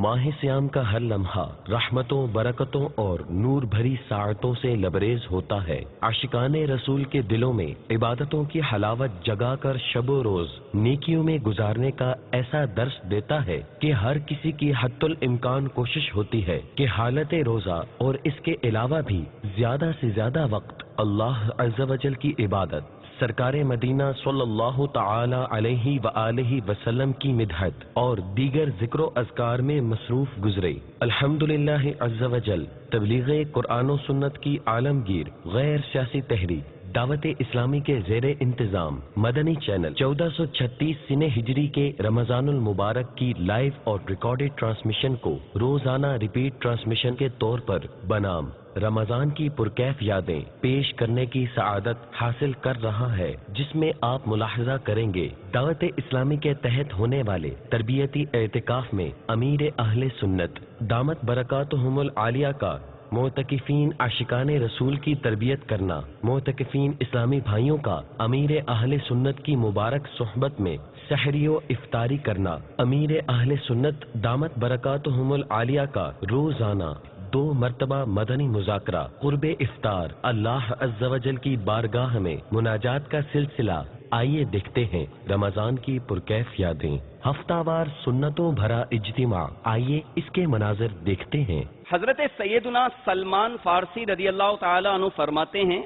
ماہ سیام کا ہر لمحہ رحمتوں، برکتوں اور نور بھری ساعتوں سے لبریز ہوتا ہے۔ عاشقان رسول کے دلوں میں عبادتوں کی حلاوت جگا کر شب و روز نیکیوں میں گزارنے کا ایسا درس دیتا ہے کہ ہر کسی کی حتی الامکان کوشش ہوتی ہے کہ حالت روزہ اور اس کے علاوہ بھی زیادہ سے زیادہ وقت اللہ عز و جل کی عبادت، سرکار مدینہ صلی اللہ تعالی علیہ وآلہ وسلم کی مدحت اور دیگر ذکر و اذکار میں مصروف گزرے۔ الحمدللہ عز و جل تبلیغ قرآن و سنت کی عالمگیر غیر سیاسی تحریک دعوت اسلامی کے زیر انتظام مدنی چینل 1436 سنہ ہجری کے رمضان المبارک کی لائیو اور ریکارڈڈ ٹرانسمیشن کو روزانہ ریپیٹ ٹرانسمیشن کے طور پر بنام رمضان کی پرکیف یادیں پیش کرنے کی سعادت حاصل کر رہا ہے، جس میں آپ ملاحظہ کریں گے دعوت اسلامی کے تحت ہونے والے تربیتی اعتکاف میں امیر اہل سنت دامت برکاتہم العالیہ کا معتکفین عاشقان رسول کی تربیت کرنا، معتکفین اسلامی بھائیوں کا امیر اہل سنت کی مبارک صحبت میں سحری و افطاری کرنا، امیر اہل سنت دامت برکاتہم العالیہ کا روزانہ 2 مرتبہ مدنی مذاکرہ قرب افطار، اللہ عز و جل کی بارگاہ میں مناجات کا سلسلہ۔ آئیے دیکھتے ہیں رمضان کی پرکیف یادیں، ہفتہ وار سنتوں بھرا اجتماع، آئیے اس کے مناظر دیکھتے ہیں۔ حضرت سیدنا سلمان فارسی رضی اللہ تعالی عنہ فرماتے ہیں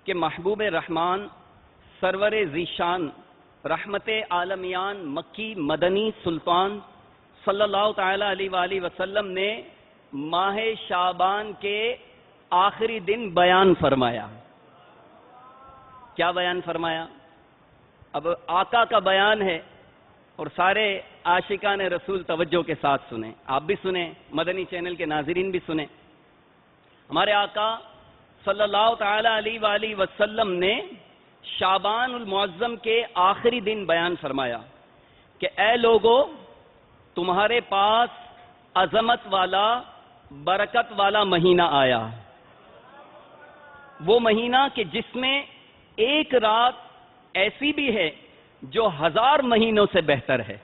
کہ محبوب رحمان سرور ذیشان رحمت عالمیان مکی مدنی سلطان صلی اللہ تعالی علیہ وآلہ وسلم نے ماہ شعبان کے آخری دن بیان فرمایا۔ کیا بیان فرمایا؟ اب آقا کا بیان ہے اور سارے عاشقان رسول توجہ کے ساتھ سنیں، آپ بھی سنیں، مدنی چینل کے ناظرین بھی سنیں۔ ہمارے آقا صلی اللہ تعالی علیہ وآلہ وسلم نے شعبان المعظم کے آخری دن بیان فرمایا کہ اے لوگو، تمہارے پاس عظمت والا برکت والا مہینہ آیا، وہ مہینہ کہ جس میں ایک رات ایسی بھی ہے جو 1000 مہینوں سے بہتر ہے۔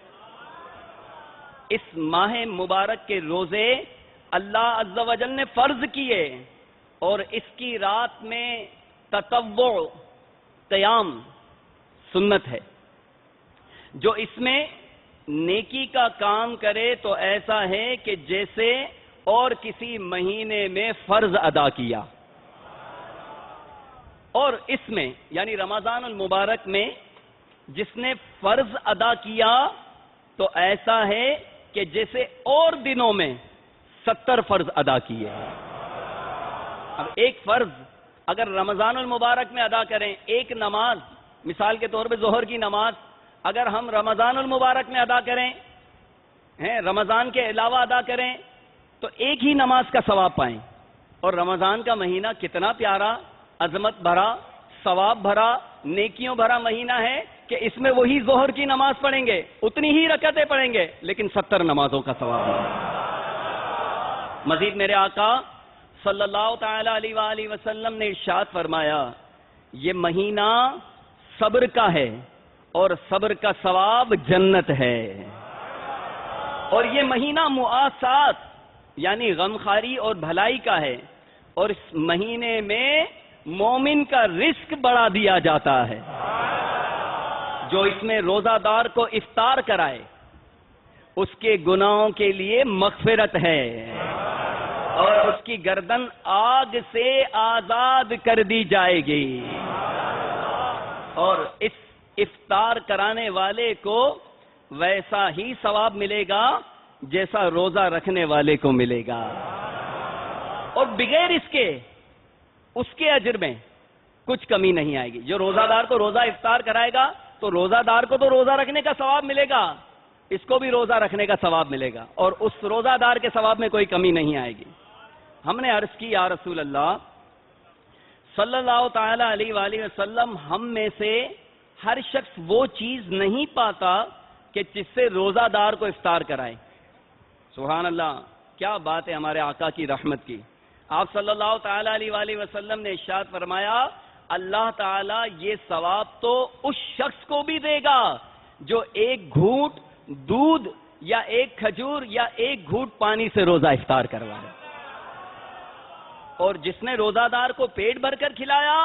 اس ماہ مبارک کے روزے اللہ عز و جل نے فرض کیے اور اس کی رات میں تطوع قیام سنت ہے۔ جو اس میں نیکی کا کام کرے تو ایسا ہے کہ جیسے اور کسی مہینے میں فرض ادا کیا۔ اور اس میں یعنی رمضان المبارک میں جس نے فرض ادا کیا تو ایسا ہے کہ جیسے اور دنوں میں 70 فرض ادا کیے۔ اب ایک فرض اگر رمضان المبارک میں ادا کریں، ایک نماز مثال کے طور پہ ظہر کی نماز اگر ہم رمضان المبارک میں ادا کریں، رمضان کے علاوہ ادا کریں تو ایک ہی نماز کا ثواب پائیں۔ اور رمضان کا مہینہ کتنا پیارا، عظمت بھرا، ثواب بھرا، نیکیوں بھرا مہینہ ہے کہ اس میں وہی ظہر کی نماز پڑھیں گے، اتنی ہی رکعتیں پڑھیں گے، لیکن 70 نمازوں کا ثواب ہے۔ مزید میرے آقا صلی اللہ تعالی علیہ وآلہ وسلم نے ارشاد فرمایا، یہ مہینہ صبر کا ہے اور صبر کا ثواب جنت ہے۔ اور یہ مہینہ مؤاسات یعنی غمخواری اور بھلائی کا ہے، اور اس مہینے میں مومن کا رزق بڑھا دیا جاتا ہے۔ جو اس میں روزہ دار کو افطار کرائے اس کے گناہوں کے لیے مغفرت ہے اور اس کی گردن آگ سے آزاد کر دی جائے گی، اور اس افطار کرانے والے کو ویسا ہی ثواب ملے گا جیسا روزہ رکھنے والے کو ملے گا، اور بغیر اس کے اجر میں کچھ کمی نہیں آئے گی۔ جو روزہ دار کو روزہ افطار کرائے گا تو روزہ دار کو تو روزہ رکھنے کا ثواب ملے گا، اس کو بھی روزہ رکھنے کا ثواب ملے گا، اور اس روزہ دار کے ثواب میں کوئی کمی نہیں آئے گی۔ ہم نے عرض کی، یا رسول اللہ صلی اللہ تعالی علیہ وآلہ وسلم، ہم میں سے ہر شخص وہ چیز نہیں پاتا کہ جس سے روزہ دار کو افطار کرائے۔ سبحان اللہ، کیا بات ہے ہمارے آقا کی رحمت کی۔ آپ صلی اللہ تعالی علیہ وآلہ وسلم نے ارشاد فرمایا، اللہ تعالیٰ یہ ثواب تو اس شخص کو بھی دے گا جو ایک گھونٹ دودھ یا ایک کھجور یا ایک گھونٹ پانی سے روزہ افطار کروائے. اور جس نے روزہ دار کو پیٹ بھر کر کھلایا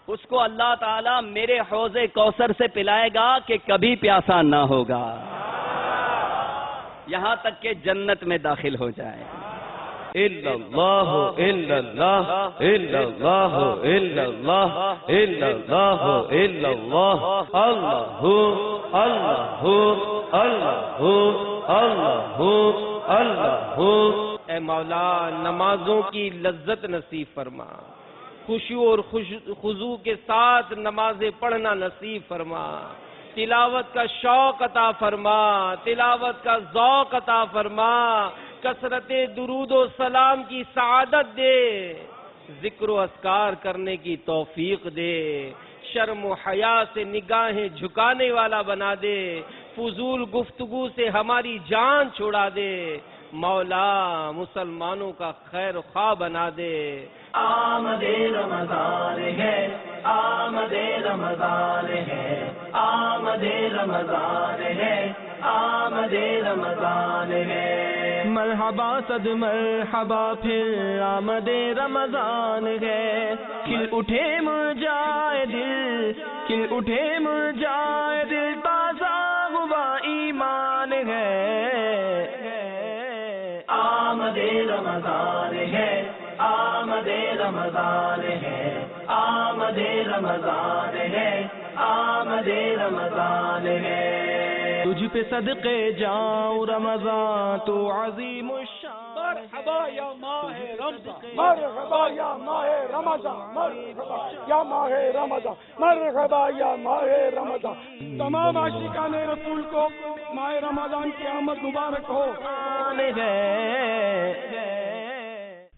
اس کو اللہ تعالیٰ میرے حوض کوثر سے پلائے گا کہ کبھی پیاسا نہ ہوگا یہاں تک کہ جنت میں داخل ہو جائے. الا اللہ الا اللہ الا اللہ الا اللہ الا اللہ الا اللہ اللہ اللہ اللہ اللہ اللہ. اے مولا نمازوں کی لذت نصیب فرما, خشوع اور خضوع کے ساتھ نمازیں پڑھنا نصیب فرما, تلاوت کا شوق عطا فرما, تلاوت کا ذوق عطا فرما, کثرت درود و سلام کی سعادت دے, ذکر و اذکار کرنے کی توفیق دے, شرم و حیا سے نگاہیں جھکانے والا بنا دے, فضول گفتگو سے ہماری جان چھڑا دے. مولا مسلمانوں کا خیر خواہ بنا دے. آمد رمضان ہے, آمد رمضان ہے, آمد رمضان ہے, آمد رمضان ہے. مرحبا صد مرحبا پھر آمد رمضان ہے. کھل اٹھے مرجائے دل, کھل اٹھے مرجائے دل, تازہ ہوا ایمان ہے. آمد رمضان ہے, آمد رمضان ہے, آمد رمضان ہے, آمد رمضان ہے. تجھ پہ صدقے جاؤں رمضان تو عظیم الشان. مرحبا یا ماہ رمضان, مرحبا یا ماہ رمضان, مرحبا یا ماہ رمضان, مرحبا یا ماہ رمضان. تمام عاشقان رسول کو ماہ رمضان کی آمد مبارک ہو.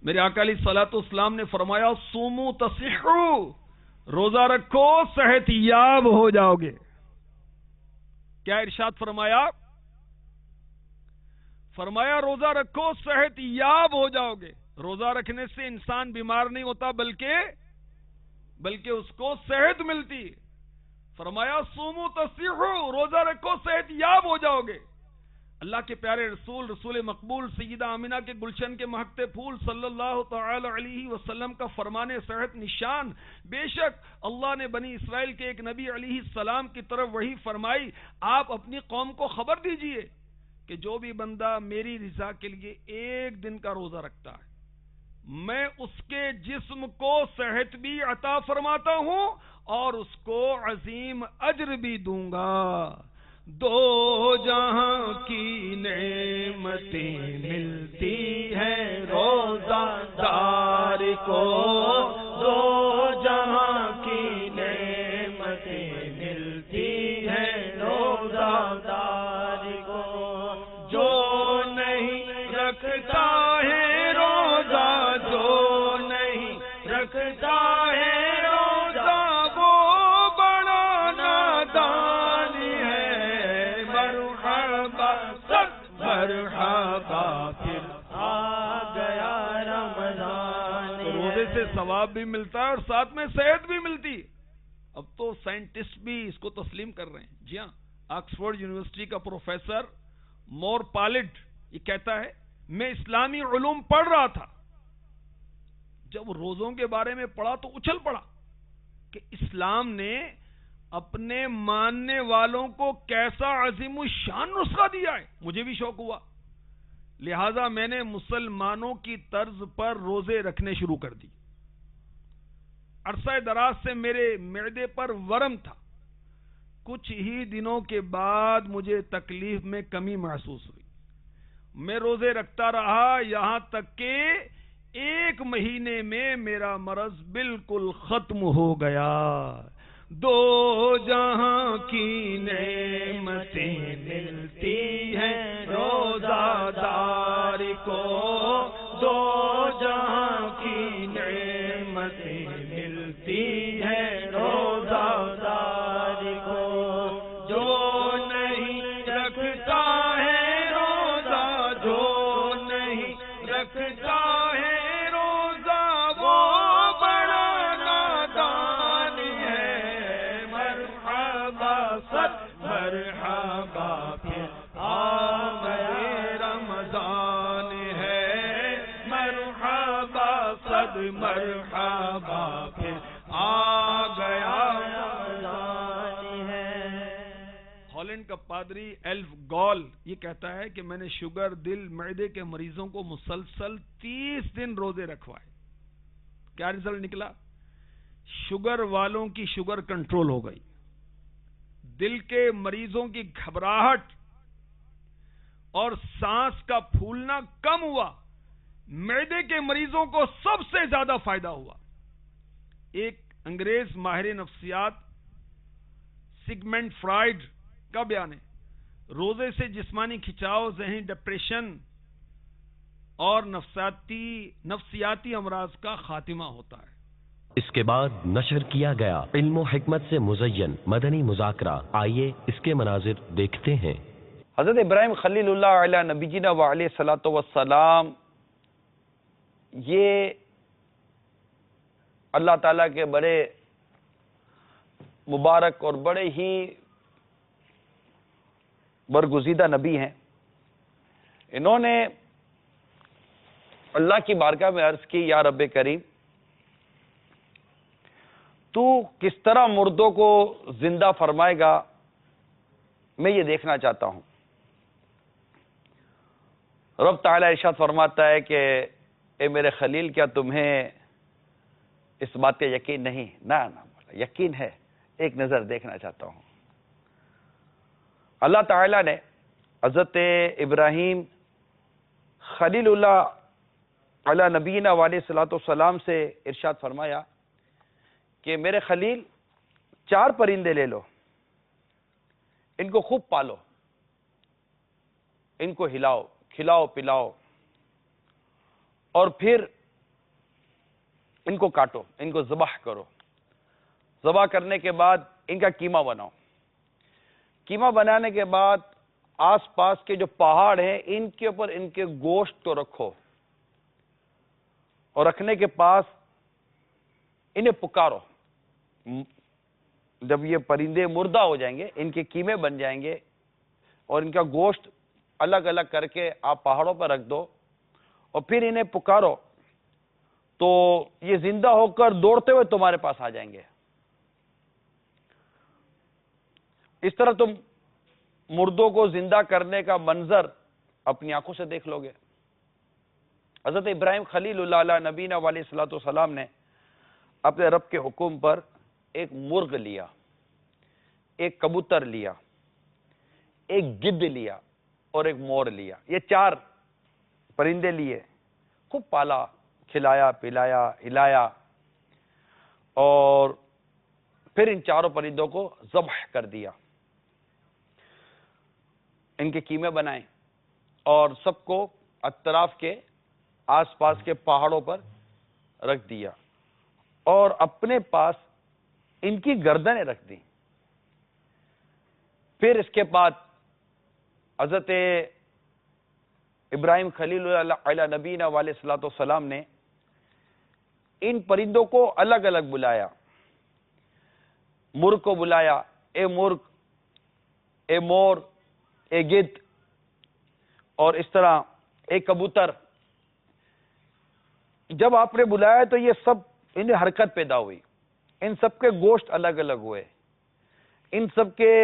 میرے آقا علیہ الصلوۃ والسلام نے فرمایا صوموا تصحوا, روزہ رکھو صحت یاب ہو جاؤ گے. کیا ارشاد فرمایا؟ فرمایا روزہ رکھو صحت یاب ہو جاؤ گے. روزہ رکھنے سے انسان بیمار نہیں ہوتا بلکہ اس کو صحت ملتی. فرمایا صوموا تصحوا, روزہ رکھو صحت یاب ہو جاؤ گے. اللہ کے پیارے رسول مقبول سیدہ آمینہ کے گلشن کے مہکتے پھول صلی اللہ تعالی علیہ وسلم کا فرمان صحت نشان. بے شک اللہ نے بنی اسرائیل کے ایک نبی علیہ السلام کی طرف وحی فرمائی, آپ اپنی قوم کو خبر دیجئے کہ جو بھی بندہ میری رضا کے لیے ایک دن کا روزہ رکھتا ہے میں اس کے جسم کو صحت بھی عطا فرماتا ہوں اور اس کو عظیم اجر بھی دوں گا. دو جہاں کی نعمتیں ملتی ہیں روزہ دار کو, دو جہاں کی نعمتیں ملتی ہیں روزہ دار کو. جو نہیں رکھتا ہے روزہ, جو نہیں رکھتا ہے روزہ, وہ بڑا نادان ہے. مرحبا پھر آ گیا رمضان. روزے سے ثواب بھی ملتا ہے اور ساتھ میں صحت بھی ملتی. اب تو سائنٹسٹ بھی اس کو تسلیم کر رہے ہیں. جی ہاں, آکسفورڈ یونیورسٹی کا پروفیسر مور پالڈ یہ کہتا ہے میں اسلامی علوم پڑھ رہا تھا, جب روزوں کے بارے میں پڑھا تو اچھل پڑا کہ اسلام نے اپنے ماننے والوں کو کیسا عظیم الشان نسخہ دیا ہے. مجھے بھی شوق ہوا, لہذا میں نے مسلمانوں کی طرز پر روزے رکھنے شروع کر دی. عرصہ دراز سے میرے معدے پر ورم تھا. کچھ ہی دنوں کے بعد مجھے تکلیف میں کمی محسوس ہوئی. میں روزے رکھتا رہا یہاں تک کہ 1 مہینے میں میرا مرض بالکل ختم ہو گیا. دو جہاں کی نعمتیں ملتی ہیں روزہ دار کو, دو جہاں کی نعمتیں ملتی ہیں روزہ دار کو. جو نہیں رکھتا ہے روزہ, جو نہیں رکھتا ہے روزہ, وہ بڑا نادان ہے. مرحبا پھر آ گیا بعد مرحبا پھر آ گیا رمضان ہے۔ ہالینڈ کا پادری ایلف گال یہ کہتا ہے کہ میں نے شوگر، دل، معدے کے مریضوں کو مسلسل 30 دن روزے رکھوائے۔ کیا رزلٹ نکلا؟ شوگر والوں کی شوگر کنٹرول ہو گئی، دل کے مریضوں کی گھبراہٹ اور سانس کا پھولنا کم ہوا، معدے کے مریضوں کو سب سے زیادہ فائدہ ہوا۔ ایک انگریز ماہر نفسیات سگمنڈ فرائڈ کا بیان ہے، روزے سے جسمانی کھچاؤ، ذہنی ڈپریشن اور نفسیاتی امراض کا خاتمہ ہوتا ہے۔ اس کے بعد نشر کیا گیا علم و حکمت سے مزین مدنی مذاکرہ، آئیے اس کے مناظر دیکھتے ہیں۔ حضرت ابراہیم خلیل اللہ علیہ نبی جینا وعلیہ الصلوۃ والسلام یہ اللہ تعالیٰ کے بڑے مبارک اور بڑے ہی برگزیدہ نبی ہیں۔ انہوں نے اللہ کی بارگاہ میں عرض کی، یا رب کریم تو کس طرح مردوں کو زندہ فرمائے گا، میں یہ دیکھنا چاہتا ہوں۔ رب تعالیٰ ارشاد فرماتا ہے کہ اے میرے خلیل کیا تمہیں اس بات کا یقین نہیں؟ نہ یقین ہے، ایک نظر دیکھنا چاہتا ہوں۔ اللہ تعالیٰ نے حضرت ابراہیم خلیل اللہ علی نبینا علیہ الصلوۃ والسلام سے ارشاد فرمایا کہ میرے خلیل 4 پرندے لے لو، ان کو خوب پالو، ان کو ہلاؤ، کھلاؤ پلاؤ، اور پھر ان کو کاٹو، ان کو ذبح کرو۔ ذبح کرنے کے بعد ان کا قیمہ بناؤ۔ قیمہ بنانے کے بعد آس پاس کے جو پہاڑ ہیں ان کے اوپر ان کے گوشت کو رکھو، اور رکھنے کے پاس انہیں پکارو۔ جب یہ پرندے مردہ ہو جائیں گے، ان کے قیمے بن جائیں گے اور ان کا گوشت الگ الگ کر کے آپ پہاڑوں پر رکھ دو، اور پھر انہیں پکارو تو یہ زندہ ہو کر دوڑتے ہوئے تمہارے پاس آ جائیں گے۔ اس طرح تم مردوں کو زندہ کرنے کا منظر اپنی آنکھوں سے دیکھ لو گے۔ حضرت ابراہیم خلیل اللہ علیہ نبینا علیہ الصلوۃ والسلام نے اپنے رب کے حکم پر ایک مرغ لیا، ایک کبوتر لیا، ایک گدھ لیا اور ایک مور لیا۔ یہ 4 پرندے لیے، خوب پالا، کھلایا پلایا ہلایا، اور پھر ان 4 پرندوں کو ذبح کر دیا، ان کے قیمے بنائے اور سب کو اطراف کے آس پاس کے پہاڑوں پر رکھ دیا، اور اپنے پاس ان کی گردنیں رکھ دی۔ پھر اس کے بعد حضرت ابراہیم خلیل اللہ علیہ نبینا علیہ الصلوۃ والسلام نے ان پرندوں کو الگ الگ بلایا۔ مرغ کو بلایا، اے مرغ، اے مور، اے گدھ، اور اس طرح ایک کبوتر۔ جب آپ نے بلایا تو یہ سب انہیں حرکت پیدا ہوئی، ان سب کے گوشت الگ الگ ہوئے، ان سب کے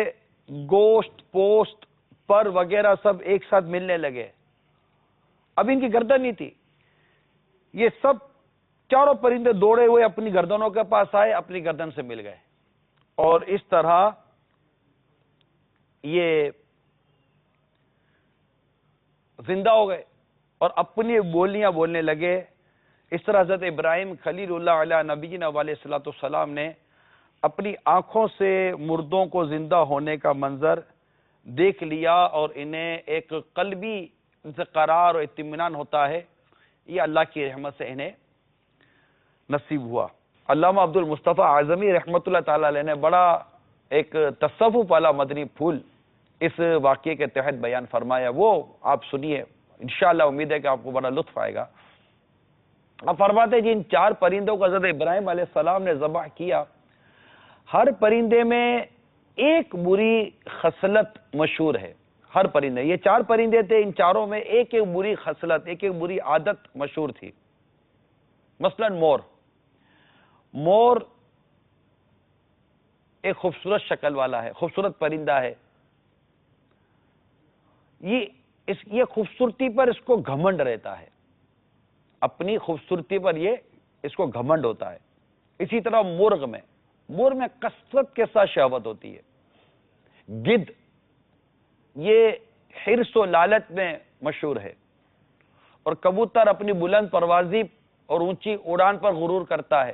گوشت، پوست، پر وغیرہ سب ایک ساتھ ملنے لگے۔ اب ان کی گردن نہیں تھی، یہ سب 4 پرندے دوڑے ہوئے اپنی گردنوں کے پاس آئے، اپنی گردن سے مل گئے، اور اس طرح یہ زندہ ہو گئے اور اپنی بولیاں بولنے لگے۔ اس طرح حضرت ابراہیم خلیل اللہ علیہ نبینا علیہ الصلوۃ والسلام نے اپنی آنکھوں سے مردوں کو زندہ ہونے کا منظر دیکھ لیا، اور انہیں ایک قلبی ان سے قرار اور اطمینان ہوتا ہے، یہ اللہ کی رحمت سے انہیں نصیب ہوا۔ علامہ عبد المصطفیٰ اعظمی رحمۃ اللہ تعالی علیہ نے بڑا ایک تصوف والا مدنی پھول اس واقعے کے تحت بیان فرمایا، وہ آپ سنیے، انشاءاللہ امید ہے کہ آپ کو بڑا لطف آئے گا۔ آپ فرماتے ہیں جن 4 پرندوں کو حضرت ابراہیم علیہ السلام نے ذبح کیا، ہر پرندے میں ایک بری خصلت مشہور ہے۔ ہر پرندے، یہ 4 پرندے تھے، ان چاروں میں ایک ایک بری خصلت، ایک ایک بری عادت مشہور تھی۔ مثلا مور ایک خوبصورت شکل والا ہے، خوبصورت پرندہ ہے، یہ خوبصورتی پر اس کو گھمنڈ رہتا ہے، اپنی خوبصورتی پر اس کو گھمنڈ ہوتا ہے. اسی طرح مرغ میں کثرت کے ساتھ شہوت ہوتی ہے. گدھ یہ حرص و لالچ میں مشہور ہے، اور کبوتر اپنی بلند پروازی اور اونچی اڑان پر غرور کرتا ہے.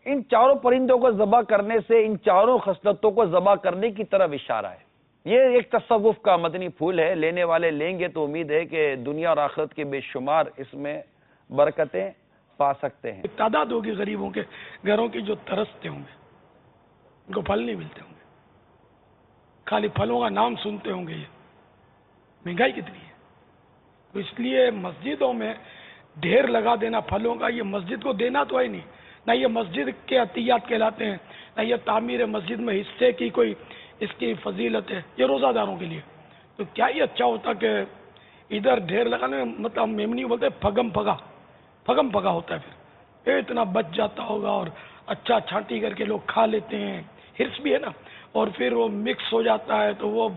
ان چاروں پرندوں کو ذبح کرنے سے ان چاروں خصلتوں کو ذبح کرنے کی طرف اشارہ ہے. یہ ایک تصوف کا مدنی پھول ہے، لینے والے لیں گے تو امید ہے کہ دنیا اور آخرت کے بے شمار اس میں برکتیں پا سکتے ہیں. تعداد ہوگی غریبوں کے گھروں کی جو ترستے ہوں گے، ان کو پھل نہیں ملتے ہوں گے، خالی پھلوں کا نام سنتے ہوں گے. یہ مہنگائی کتنی ہے. تو اس لیے مسجدوں میں ڈھیر لگا دینا پھلوں کا، یہ مسجد کو دینا تو ہے نہیں، نہ یہ مسجد کے عطیات کہلاتے ہیں، نہ یہ تعمیر مسجد میں حصے کی کوئی اس کی فضیلت ہے. یہ روزہ داروں کے لیے. تو کیا یہ اچھا ہوتا کہ ادھر ڈھیر لگانے، مطلب میمنی بولتے پھگم پھگا ہوتا ہے، پھر اتنا بچ جاتا ہوگا اور اچھا چھانٹی کر کے لوگ کھا لیتے ہیں. ہرس بھی ہے نا، اور پھر وہ مکس ہو جاتا ہے تو وہ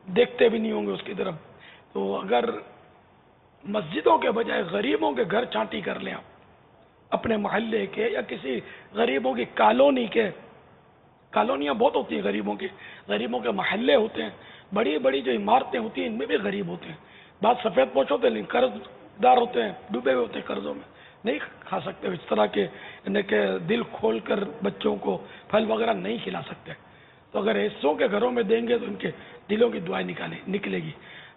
دیکھتے بھی نہیں ہوں گے اس کی طرف. تو اگر مسجدوں کے بجائے غریبوں کے گھر چھانٹی کر لیں آپ، اپنے محلے کے یا کسی غریبوں کی کالونی کے، کالونیاں بہت ہوتی ہیں غریبوں کے محلے ہوتے ہیں، بڑی بڑی جو عمارتیں ہوتی ہیں ان میں بھی غریب ہوتے ہیں. بعض سفید پوش ہوتے ہیں لیکن قرض دار ہوتے ہیں، ڈوبے ہوئے ہوتے ہیں قرضوں میں، نہیں کھا سکتے اس طرح کے، کہ دل کھول کر بچوں کو پھل وغیرہ نہیں کھلا سکتے. تو اگر ایسوں کے گھروں میں دیں گے تو ان کے دلوں کی دعائیں نکلے گی.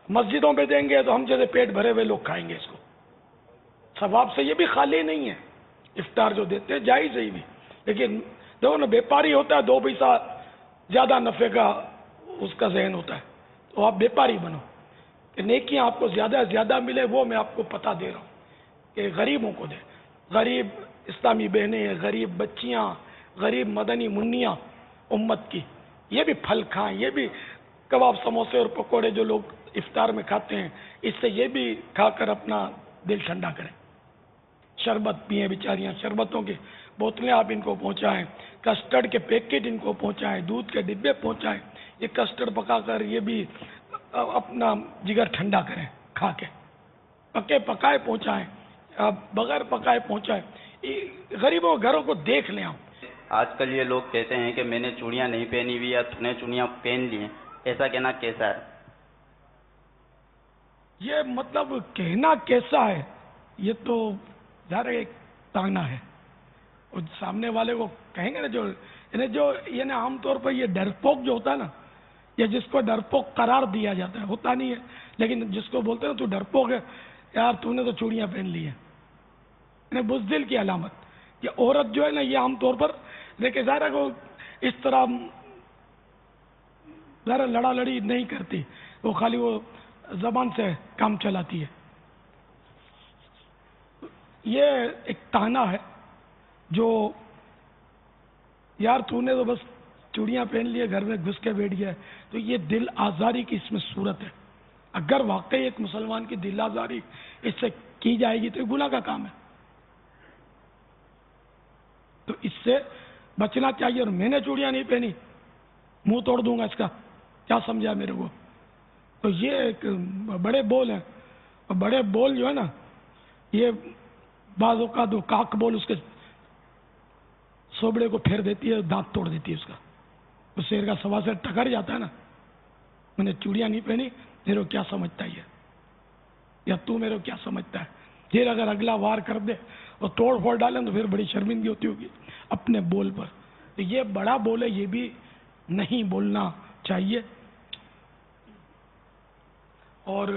مسجدوں پہ دیں گے تو ہم جیسے پیٹ بھرے ہوئے لوگ کھائیں گے اس کو. ثواب سے یہ بھی خالی نہیں ہے، افطار جو دیتے ہیں جائز ہے بھی، لیکن دیکھو نا بیپاری ہوتا ہے، 2 پیسہ زیادہ نفع کا اس کا ذہن ہوتا ہے. تو آپ بیپاری بنو کہ نیکیاں آپ کو زیادہ زیادہ ملے. وہ میں آپ کو پتہ دے رہا ہوں کہ غریبوں کو دے. غریب اسلامی بہنیں ہیں، غریب بچیاں، غریب مدنی منیاں امت کی، یہ بھی پھل کھائیں، یہ بھی کباب سموسے اور پکوڑے جو لوگ افطار میں کھاتے ہیں، اس سے یہ بھی کھا کر اپنا دل ٹھنڈا کریں. شربت پئیں بیچاریاں، شربتوں کی بوتلیں آپ ان کو پہنچائیں، کسٹرڈ کے پیکٹ ان کو پہنچائیں، دودھ کے ڈبے پہنچائیں. یہ کسٹرڈ پکا کر یہ بھی اپنا جگر ٹھنڈا کریں کھا کے. پکے پکائے پہنچائیں، بغیر پکائے پہنچائیں. غریبوں گھروں کو دیکھ لیں آپ. آج کل یہ لوگ کہتے ہیں کہ میں نے چوڑیاں نہیں پہنی ہوئی یا تم نے چوڑیاں پہن لی ہیں، ایسا کہنا کیسا ہے؟ یہ مطلب کہنا کیسا ہے، یہ تو ظاہر ایک تانا ہے. اور سامنے والے کو کہیں گے نا جو عام طور پر یہ ڈرپوک جو ہوتا ہے نا، یا جس کو ڈرپوک قرار دیا جاتا ہے، ہوتا نہیں ہے لیکن جس کو بولتے ہیں تو ڈرپوک ہے، یار تو نے تو چوڑیاں پہن لی ہیں، بزدل کی علامت. یہ عورت جو ہے نا، یہ عام طور پر دیکھیں ظاہر کو اس طرح ظاہر لڑا لڑی نہیں کرتی، وہ خالی وہ زبان سے کام چلاتی ہے. یہ ایک تانا ہے جو یار تو نے تو بس چوڑیاں پہن لیے گھر میں گھس کے بیٹھ گیا. تو یہ دل آزاری کی اس میں صورت ہے. اگر واقعی ایک مسلمان کی دل آزاری اس سے کی جائے گی تو یہ گناہ کا کام ہے. تو اس سے بچنا چاہیے. اور میں نے چوڑیاں نہیں پہنی، منہ توڑ دوں گا اس کا، کیا سمجھا میرے کو. تو یہ ایک بڑے بول ہیں، اور بڑے بول جو ہے نا، یہ بعض اوقات کاک بول اس کے سوبڑے کو پھیر دیتی ہے، دانت توڑ دیتی ہے اس کا. تو شیر کا سوا سے ٹکر جاتا ہے نا، میں نے چوڑیاں نہیں پہنی، میرے کو کیا سمجھتا ہے یا تو میرے کو کیا سمجھتا ہے. پھر اگر اگلا وار کر دے اور توڑ پھوڑ ڈالیں تو پھر بڑی شرمندگی ہوتی ہوگی اپنے بول پر. تو یہ بڑا بول ہے، یہ بھی نہیں بولنا چاہیے. اور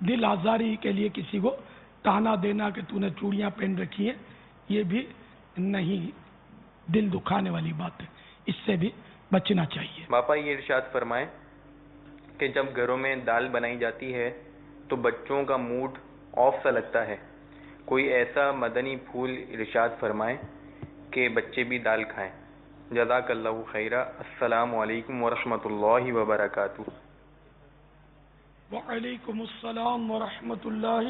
دل آزاری کے لیے کسی کو تانا دینا کہ تو نے چوڑیاں پہن رکھی ہیں، یہ بھی نہیں، دل دکھانے والی بات ہے، اس سے بھی بچنا چاہیے. باپا یہ ارشاد فرمائیں کہ جب گھروں میں دال بنائی جاتی ہے تو بچوں کا موڈ آف سا لگتا ہے، کوئی ایسا مدنی پھول ارشاد فرمائیں کہ بچے بھی دال کھائیں. جزاک اللہ خیرہ. السلام علیکم ورحمۃ اللہ وبرکاتہ. وعلیکم السلام ورحمۃ اللہ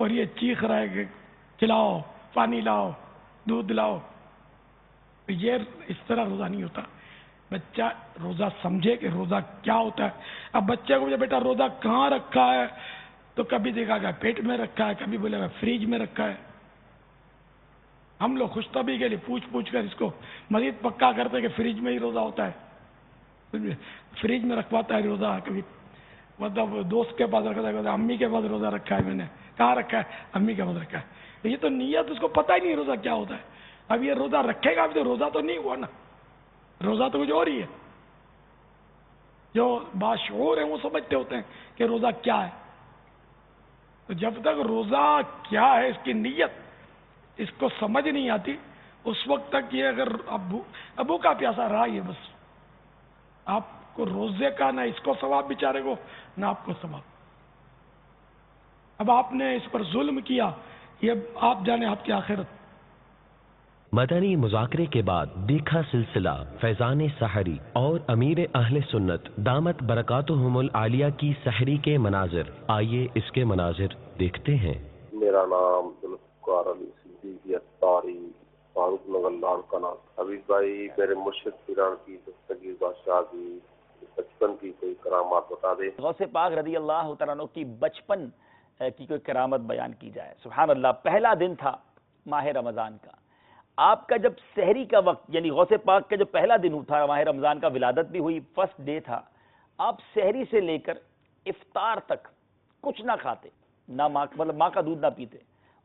اور یہ چیخ رہا ہے کہ کھلاؤ، پانی لاؤ، دودھ لاؤ. یہ اس طرح روزہ نہیں ہوتا. بچہ روزہ سمجھے کہ روزہ کیا ہوتا ہے. اب بچے کو بیٹا روزہ کہاں رکھا ہے تو کبھی دیکھا گیا پیٹ میں رکھا ہے، کبھی بولے گا فریج میں رکھا ہے. ہم لوگ خوش طبی کے لیے پوچھ کر اس کو مزید پکا کرتے کہ فریج میں ہی روزہ ہوتا ہے، فریج میں رکھواتا ہے روزہ. کبھی مطلب دوست کے پاس رکھا ہے، امی کے پاس روزہ رکھا ہے میں نے. کہاں رکھا ہے؟ امی کے پاس رکھا ہے. یہ تو نیت اس کو پتہ ہی نہیں روزہ کیا ہوتا ہے. اب یہ روزہ رکھے گا ابھی تو روزہ تو نہیں ہوا نا، روزہ تو کچھ اور ہی ہے. جو باشعور ہیں وہ سمجھتے ہوتے ہیں کہ روزہ کیا ہے. تو جب تک روزہ کیا ہے اس کی نیت اس کو سمجھ نہیں آتی، اس وقت تک یہ اگر ابو کا پیاسا رہا یہ بس آپ کو روزے کا نہ اس کو ثواب بیچارے کو نہ آپ کو ثواب. اب آپ نے اس پر ظلم کیا، یہ آپ جانے آپ کی آخرت. مدنی مذاکرے کے بعد دیکھا سلسلہ فیضان سحری اور امیر اہل سنت دامت برکاتہم العالیہ کی سحری کے مناظر. آئیے اس کے مناظر دیکھتے ہیں. میرا نام ذوالفقار علی صدیقی اتاری فاروق نگر لال قناة. حبیب بھائی میرے مرشد پیران کی دستگیر بادشاہ کی بچپن کی کوئی کرامات بتا دے. غوث پاک رضی اللہ تعالیٰ عنہ کی بچپن کی کوئی کرامت بیان کی جائے. سبحان اللہ. پہلا دن تھا ماہ رمضان کا. آپ کا جب سحری کا وقت یعنی غوث پاک کا جو پہلا دن تھا ماہ رمضان کا، ولادت بھی ہوئی، فرسٹ ڈے تھا. آپ سحری سے لے کر افطار تک کچھ نہ کھاتے، نہ ماں کا دودھ نہ پیتے،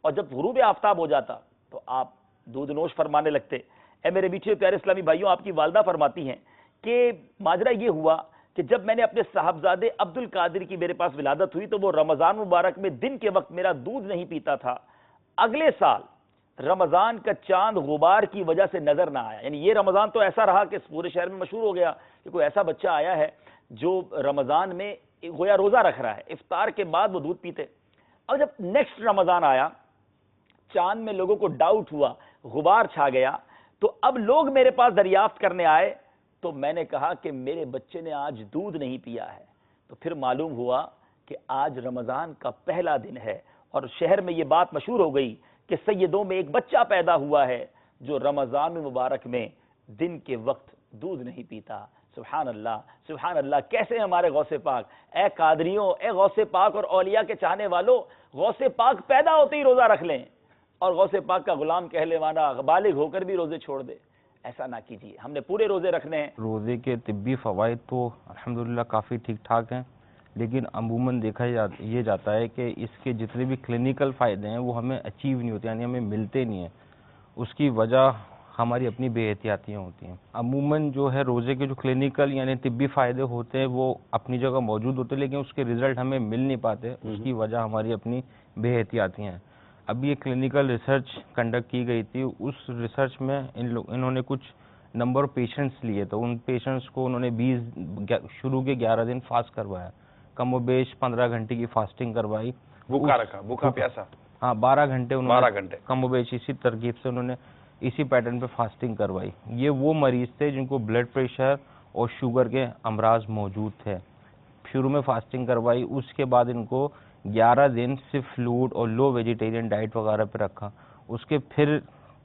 اور جب غروب آفتاب ہو جاتا تو آپ دودھ نوش فرمانے لگتے. اے میرے میٹھے پیارے اسلامی بھائیوں، آپ کی والدہ فرماتی ہیں کہ ماجرا یہ ہوا کہ جب میں نے اپنے صاحبزادے عبد القادر کی میرے پاس ولادت ہوئی تو وہ رمضان مبارک میں دن کے وقت میرا دودھ نہیں پیتا تھا. اگلے سال رمضان کا چاند غبار کی وجہ سے نظر نہ آیا. یعنی یہ رمضان تو ایسا رہا کہ پورے شہر میں مشہور ہو گیا کہ کوئی ایسا بچہ آیا ہے جو رمضان میں گویا روزہ رکھ رہا ہے، افطار کے بعد وہ دودھ پیتے. اور جب نیکسٹ رمضان آیا، چاند میں لوگوں کو ڈاؤٹ ہوا، غبار چھا گیا، تو اب لوگ میرے پاس دریافت کرنے آئے تو میں نے کہا کہ میرے بچے نے آج دودھ نہیں پیا ہے. تو پھر معلوم ہوا کہ آج رمضان کا پہلا دن ہے اور شہر میں یہ بات مشہور ہو گئی کہ سیدوں میں ایک بچہ پیدا ہوا ہے جو رمضان مبارک میں دن کے وقت دودھ نہیں پیتا. سبحان اللہ، سبحان اللہ. کیسے ہمارے غوث پاک. اے قادریوں، اے غوث پاک اور اولیاء کے چاہنے والوں، غوث پاک پیدا ہوتے ہی روزہ رکھ لیں اور غوث پاک کا غلام کہلوانا بالغ ہو کر بھی روزے چھوڑ دے. ایسا نہ کیجیے. ہم نے پورے روزے رکھنے ہیں. روزے کے طبی فوائد تو الحمدللہ کافی ٹھیک ٹھاک ہیں، لیکن عموماً دیکھا یہ جاتا ہے کہ اس کے جتنے بھی کلینکل فائدے ہیں وہ ہمیں اچیو نہیں ہوتے، یعنی ہمیں ملتے نہیں ہیں. اس کی وجہ ہماری اپنی بے احتیاطیاں ہوتی ہیں. عموماً جو ہے روزے کے جو کلینکل یعنی طبی فائدے ہوتے ہیں وہ اپنی جگہ موجود ہوتے ہیں، لیکن اس کے رزلٹ ہمیں مل نہیں پاتے. اس کی وجہ ہماری اپنی بے احتیاطیاں ہیں. اب یہ کلینکل ریسرچ کنڈکٹ کی گئی تھی. اس ریسرچ میں انہوں نے کچھ نمبر آف پیشنٹس لیے، تو ان پیشنٹس کو انہوں نے شروع کے 11 دن فاسٹ کروایا، کم و بیش 15 گھنٹے کی فاسٹنگ کروائی. بھوکا رکھا، بھوکا پیاسا. ہاں 12 گھنٹے انہوں نے 12 گھنٹے کم و بیش اسی ترکیب سے انہوں نے اسی پیٹرن پہ فاسٹنگ کروائی. یہ وہ مریض تھے جن کو بلڈ پریشر اور شوگر کے امراض موجود تھے. شروع میں فاسٹنگ کروائی، اس کے بعد ان کو 11 دن صرف فلوڈ اور لو ویجیٹیرین ڈائٹ وغیرہ پہ رکھا. اس کے پھر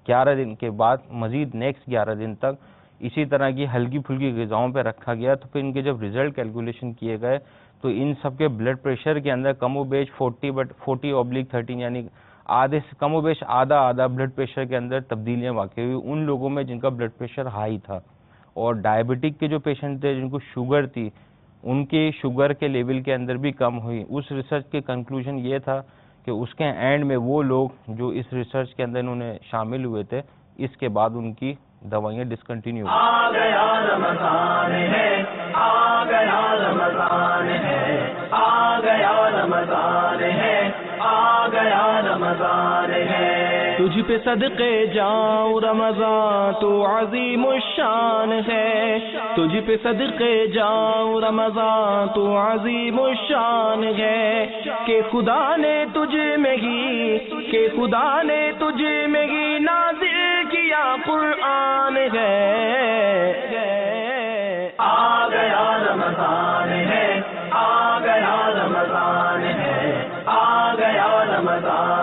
11 دن کے بعد مزید نیکسٹ 11 دن تک اسی طرح کی ہلکی پھلکی غذاؤں پہ رکھا گیا. تو پھر ان کے جب ریزلٹ کیلکولیشن کیے گئے تو ان سب کے بلڈ پریشر کے اندر کم و بیش 40/13 یعنی آدھے سے کم و بیش آدھا بلڈ پریشر کے اندر تبدیلیاں واقع ہوئی ان لوگوں میں جن کا بلڈ پریشر ہائی تھا. اور ڈائبٹک کے جو پیشنٹ تھے جن کو شوگر تھی ان کے شوگر کے لیول کے اندر بھی کم ہوئی. اس ریسرچ کے کنکلوژن یہ تھا کہ اس کے اینڈ میں وہ لوگ جو اس ریسرچ کے اندر انہوں نے شامل ہوئے تھے اس کے بعد ان کی دوائیاں ڈسکنٹینیو ہوئی. آ گیا رمضان ہے، آ گیا رمضان ہے، آ گیا رمضان ہے، آ گیا رمضان ہے. تجھ پہ صدقے جاؤں رمضان تو عظیم الشان ہے، تجھ پہ صدقے جاؤں رمضان تو عظیم الشان ہے. کہ خدا نے تجھ میں ہی، کہ خدا نے تجھ میں ہی نازل کیا قرآن ہے. آ گیا رمضان ہے، آ گیا رمضان ہے، آ گیا رمضان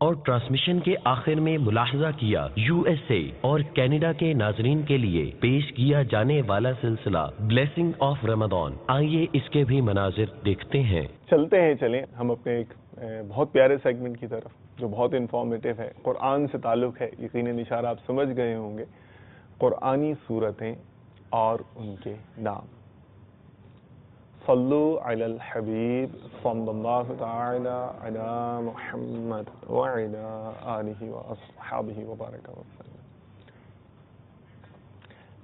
اور ٹرانسمیشن کے آخر میں ملاحظہ کیا USA اور کینیڈا کے ناظرین کے لیے پیش کیا جانے والا سلسلہ بلیسنگ آف رمضان، آئیے اس کے بھی مناظر دیکھتے ہیں۔ چلیں ہم اپنے ایک بہت پیارے سیگمنٹ کی طرف جو بہت انفارمیٹیو ہے، قرآن سے تعلق ہے، یقیناً اشارہ آپ سمجھ گئے ہوں گے، قرآنی صورتیں اور ان کے نام۔ صلو علی الحبیب صلی اللہ تعالی علی محمد وعلی آلہ واصحابہ وبارک وسلم۔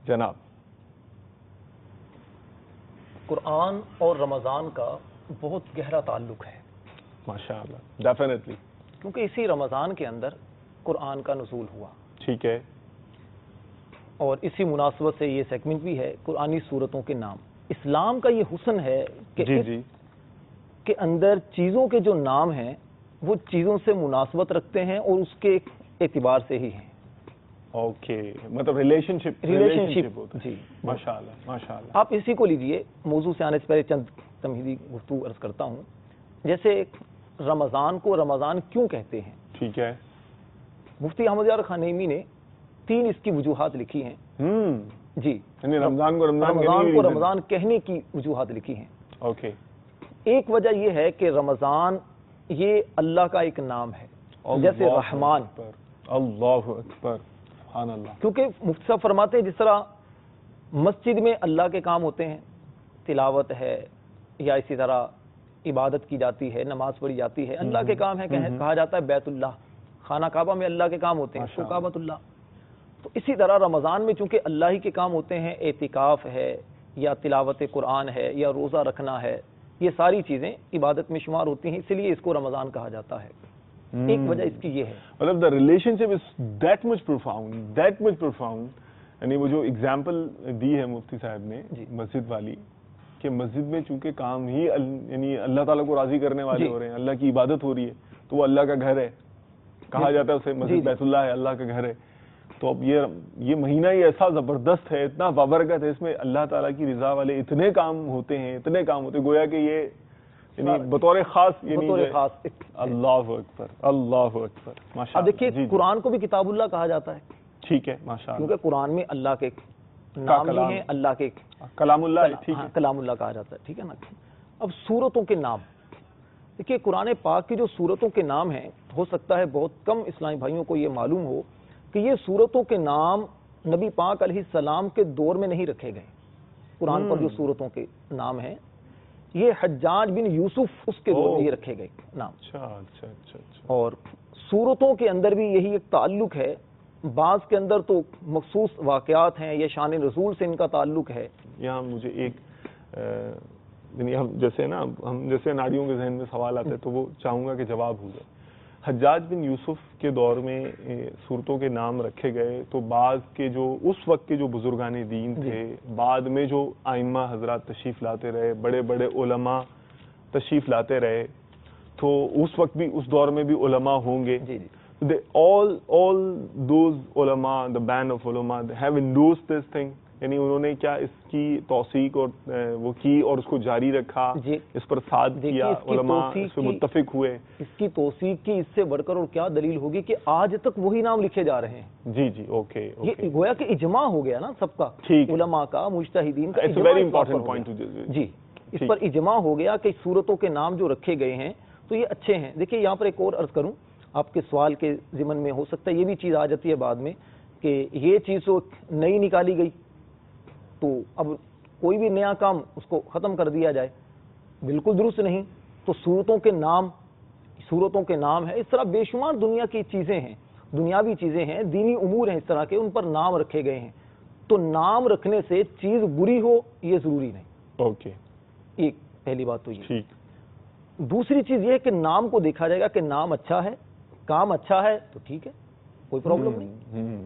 جناب، قرآن اور رمضان کا بہت گہرا تعلق ہے ماشاءاللہ، ڈیفینیٹلی، کیونکہ اسی رمضان کے اندر قرآن کا نزول ہوا۔ ٹھیک ہے، اور اسی مناسبت سے یہ سیگمنٹ بھی ہے، قرآنی صورتوں کے نام۔ اسلام کا یہ حسن ہے کہ کے اندر چیزوں کے جو نام ہیں وہ چیزوں سے مناسبت رکھتے ہیں اور اس کے اعتبار سے ہی ہیں۔ اوکے، مطلب ریلیشن شپ جی، ماشاءاللہ ماشاءاللہ۔ آپ اسی کو لیجئے، موضوع سے آنے سے پہلے چند تمہیدی گفتگو عرض کرتا ہوں۔ جیسے رمضان کو رمضان کیوں کہتے ہیں؟ ٹھیک ہے، مفتی احمد یار خانیمی نے 3 اس کی وجوہات لکھی ہیں۔ جی، یعنی رمضان کو رمضان کہنے کی وجوہات لکھی ہیں۔ اوکے، ایک وجہ یہ ہے کہ رمضان یہ اللہ کا ایک نام ہے، جیسے رحمان۔ اللہ اکبر، سبحان اللہ۔ کیونکہ مفتی صاحب فرماتے ہیں جس طرح مسجد میں اللہ کے کام ہوتے ہیں، تلاوت ہے یا اسی طرح عبادت کی جاتی ہے، نماز پڑھی جاتی ہے، اللہ کے کام ہے، کہا جاتا ہے بیت اللہ، خانہ کعبہ میں اللہ کے کام ہوتے ہیں، تو کعبۃ اللہ۔ تو اسی طرح رمضان میں چونکہ اللہ ہی کے کام ہوتے ہیں، اعتکاف ہے یا تلاوت قرآن ہے یا روزہ رکھنا ہے، یہ ساری چیزیں عبادت میں شمار ہوتی ہیں، اس لیے اس کو رمضان کہا جاتا ہے۔ ایک وجہ اس کی یہ ہے، مطلب the relation ship is that much profound, یعنی وہ جو اگزامپل دی ہے مفتی صاحب نے مسجد والی، کہ مسجد میں چونکہ کام ہی یعنی اللہ تعالیٰ کو راضی کرنے والے ہو رہے ہیں، اللہ کی عبادت ہو رہی ہے، تو وہ اللہ کا گھر ہے، کہا جاتا ہے اسے مسجد بیت اللہ ہے، اللہ کا گھر ہے۔ تو اب یہ مہینہ ہی ایسا زبردست ہے، اتنا بابرکت ہے، اس میں اللہ تعالیٰ کی رضا والے اتنے کام ہوتے ہیں، گویا کہ یہ یعنی بطور خاص، یعنی اللہ اکبر اللہ اکبر ماشاء اللہ۔ اب دیکھیے قرآن کو بھی کتاب اللہ کہا جاتا ہے، ٹھیک ہے ماشاء اللہ، کیونکہ قرآن میں اللہ کے نام بھی ہیں، اللہ کے کلام اللہ، ٹھیک ہے، کلام اللہ کہا جاتا ہے، ٹھیک ہے نا۔ اب سورتوں کے نام، دیکھیے قرآن پاک کی جو سورتوں کے نام ہیں، ہو سکتا ہے بہت کم اسلامی بھائیوں کو یہ معلوم ہو کہ یہ سورتوں کے نام نبی پاک علیہ السلام کے دور میں نہیں رکھے گئے۔ قرآن پر جو سورتوں کے نام ہیں یہ حجاج بن یوسف اس کے دور میں یہ رکھے گئے نام۔ اور سورتوں کے اندر بھی یہی ایک تعلق ہے، بعض کے اندر تو مخصوص واقعات ہیں، یہ شان رسول سے ان کا تعلق ہے۔ یہاں مجھے ایک یعنی ہم جیسے ناڑیوں کے ذہن میں سوال آتا ہے تو وہ چاہوں گا کہ جواب ہو جائے۔ حجاج بن یوسف کے دور میں صورتوں کے نام رکھے گئے، تو بعض کے جو اس وقت کے جو بزرگان دین تھے، بعد میں جو ائمہ حضرات تشریف لاتے رہے، بڑے بڑے علماء تشریف لاتے رہے، تو اس وقت بھی اس دور میں بھی علماء ہوں گے۔ all those علماء, the band of ulama, they have endorsed this thing، یعنی انہوں نے کیا اس کی توثیق اور وہ کی اور اس کو جاری رکھا، اس پر ساتھ کیا، علماء اس پہ متفق ہوئے۔ اس کی توثیق کی اس سے بڑھ کر اور کیا دلیل ہوگی کہ آج تک وہی نام لکھے جا رہے ہیں۔ جی اوکے، یہ گویا کہ اجماع ہو گیا نا سب کا، علماء کا، مجتہدین کا، ویری امپورٹنٹ پوائنٹ۔ جی، اس پر اجماع ہو گیا کہ سورتوں کے نام جو رکھے گئے ہیں تو یہ اچھے ہیں۔ دیکھیے یہاں پر ایک اور عرض کروں، آپ کے سوال کے ضمن میں ہو سکتا ہے یہ بھی چیز آ جاتی ہے بعد میں کہ یہ چیز تو نئی نکالی گئی تو اب کوئی بھی نیا کام اس کو ختم کر دیا جائے، بالکل درست نہیں۔ تو سورتوں کے نام ہے، اس طرح بے شمار دنیا کی چیزیں ہیں، دنیاوی چیزیں ہیں، دینی امور ہیں اس طرح کے، ان پر نام رکھے گئے ہیں۔ تو نام رکھنے سے چیز بری ہو یہ ضروری نہیں۔ اوکے، ایک پہلی بات تو یہ۔ دوسری چیز یہ ہے کہ نام کو دیکھا جائے گا کہ نام اچھا ہے، کام اچھا ہے تو ٹھیک ہے، کوئی پرابلم نہیں۔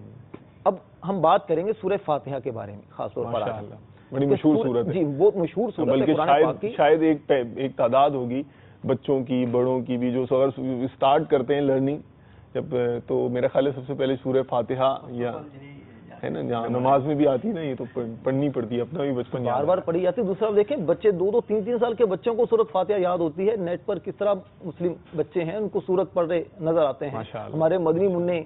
اب ہم بات کریں گے سورہ فاتحہ کے بارے میں، خاص طور پر بڑی مشہور صورت ہے، جی بہت مشہور صورت ہے قرآن پاک کی۔ شاید ایک تعداد ہوگی بچوں کی، بڑوں کی بھی، جو اگر اسٹارٹ کرتے ہیں لرننگ جب، تو میرا خیال ہے سب سے پہلے سورہ فاتحہ یا ہے نا, جہاں نماز میں بھی آتی نا, یہ تو پڑھنی پڑتی ہے, اپنا بھی بچپن بار بار پڑھی جاتی ہے. دوسرا دیکھیں بچے 2-2, 3-3 سال کے بچوں کو سورت فاتحہ یاد ہوتی ہے. نیٹ پر کس طرح مسلم بچے ہیں ان کو سورت پڑھ رہے نظر آتے ہیں. ہمارے مدنی منع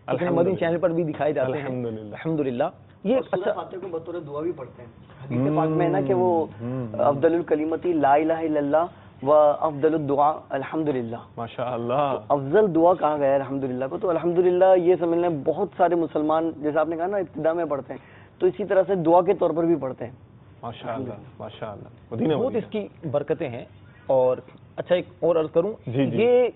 اپنے مدنی چینل پر بھی دکھائے جاتے ہیں الحمدللہ. یہ اچھا فاتحہ کو بطور دعا بھی پڑھتے ہیں. حدیث پاک میں ہے نا کہ وہ افضل الکلمتی لا الہ الا اللہ و افضل الدعاء الحمدللہ. ماشاءاللہ, افضل دعا کہا گیا ہے الحمدللہ کو. تو الحمدللہ یہ سمجھ لیں بہت سارے مسلمان, جیسے آپ نے کہا نا ابتدا میں پڑھتے ہیں, تو اسی طرح سے دعا کے طور پر بھی پڑھتے ہیں. ماشاءاللہ ماشاءاللہ, بہت اس کی برکتیں ہیں. اور اچھا ایک اور عرض کروں, یہ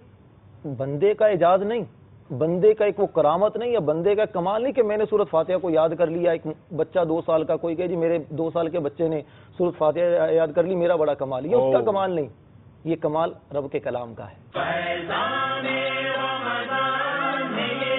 بندے کا اعجاز نہیں, بندے کا ایک وہ کرامت نہیں, یا بندے کا کمال نہیں کہ میں نے سورت فاتحہ کو یاد کر لیا. ایک بچہ 2 سال کا, کوئی کہے جی میرے 2 سال کے بچے نے سورت فاتحہ یاد کر لی, میرا بڑا کمال. یہ اس کا کمال نہیں, یہ کمال رب کے کلام کا ہے. فیضان رمضان ہے,